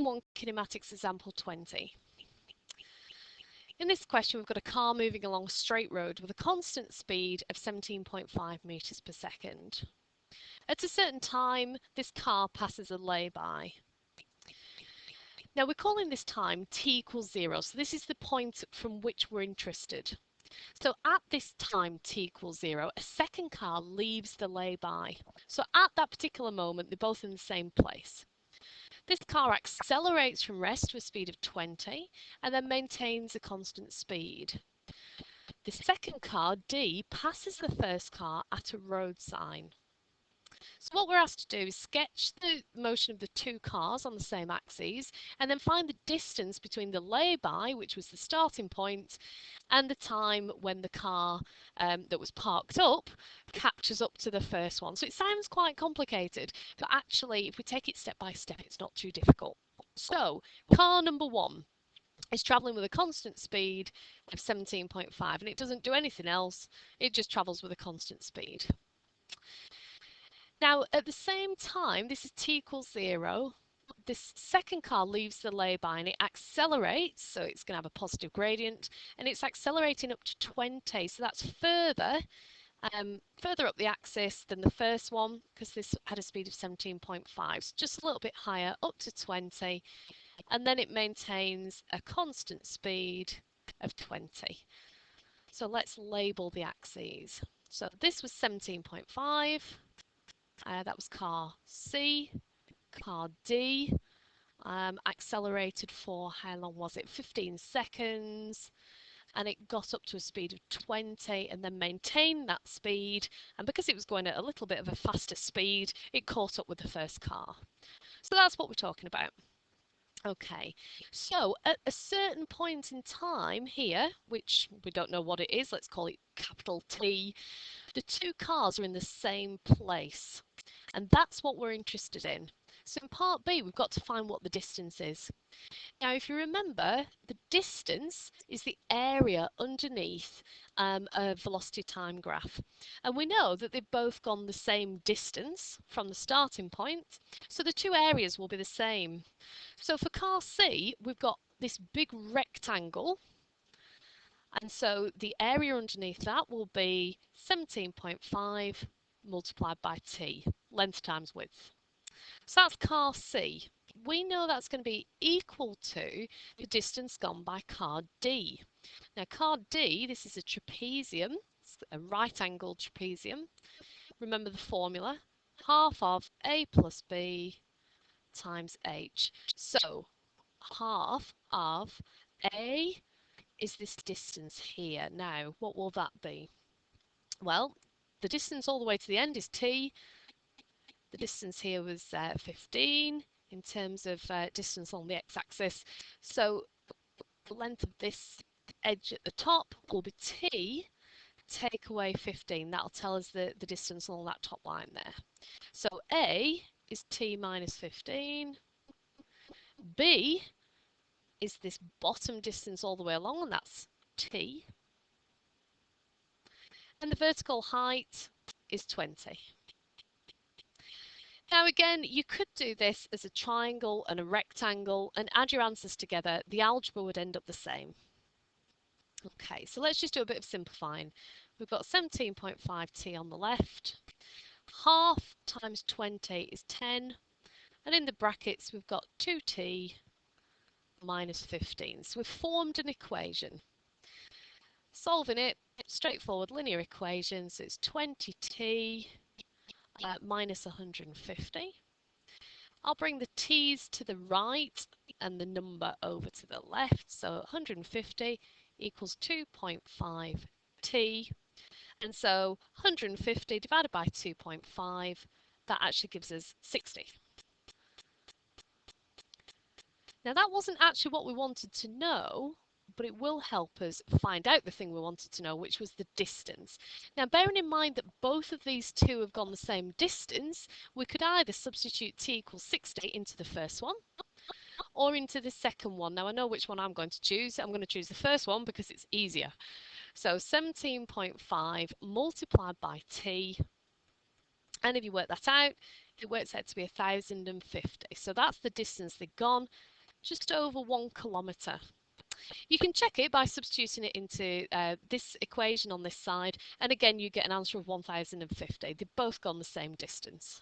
1 Kinematics Example 20. In this question, we've got a car moving along a straight road with a constant speed of 17.5 metres per second. At a certain time, this car passes a lay-by. Now we're calling this time t equals 0, so this is the point from which we're interested. So at this time t equals 0, a second car leaves the lay-by. So at that particular moment, they're both in the same place. This car accelerates from rest to a speed of 20 and then maintains a constant speed. The second car, D, passes the first car at a road sign. So what we're asked to do is sketch the motion of the two cars on the same axes and then find the distance between the lay-by, which was the starting point, and the time when the car that was parked up catches up to the first one. So it sounds quite complicated, but actually if we take it step by step, it's not too difficult. So car number 1 is travelling with a constant speed of 17.5 and it doesn't do anything else, it just travels with a constant speed. Now at the same time, this is t equals 0, this second car leaves the lay-by and it accelerates, so it's going to have a positive gradient, and it's accelerating up to 20, so that's further up the axis than the first one because this had a speed of 17.5, so just a little bit higher, up to 20, and then it maintains a constant speed of 20. So let's label the axes. So this was 17.5, that was car C. Car D accelerated for, how long was it, 15 seconds, and it got up to a speed of 20 and then maintained that speed, and because it was going at a little bit of a faster speed, it caught up with the first car. So that's what we're talking about. Okay, so at a certain point in time here, which we don't know what it is, let's call it capital T, the two cars are in the same place, and that's what we're interested in. So in part B, we've got to find what the distance is. Now, if you remember, the distance is the area underneath a velocity time graph. And we know that they've both gone the same distance from the starting point, so the two areas will be the same. So for car C, we've got this big rectangle, and so the area underneath that will be 17.5 multiplied by t, length times width. So that's car C. We know that's going to be equal to the distance gone by car D. Now car D, this is a trapezium, a right-angled trapezium. Remember the formula, half of A plus B times H. So half of A is this distance here. Now, what will that be? Well, the distance all the way to the end is t. The distance here was 15 in terms of distance on the x-axis. So the length of this edge at the top will be t, take away 15. That'll tell us the distance along that top line there. So A is t minus 15. B is this bottom distance all the way along, and that's t. And the vertical height is 20. Now again, you could do this as a triangle and a rectangle and add your answers together. The algebra would end up the same. Okay, so let's just do a bit of simplifying. We've got 17.5t on the left. Half times 20 is 10. And in the brackets, we've got 2t minus 15. So we've formed an equation. Solving it, straightforward linear equation. So it's 20t minus 150. I'll bring the t's to the right and the number over to the left. So 150 equals 2.5t. And so 150 divided by 2.5, that actually gives us 60. Now that wasn't actually what we wanted to know, but it will help us find out the thing we wanted to know, which was the distance. Now, bearing in mind that both of these two have gone the same distance, we could either substitute t equals 60 into the first one or into the second one. Now, I know which one I'm going to choose. I'm going to choose the first one because it's easier. So 17.5 multiplied by t And if you work that out, it works out to be 1,050. So that's the distance they've gone, just over 1 kilometre. You can check it by substituting it into this equation on this side, and again you get an answer of 1,050. They've both gone the same distance.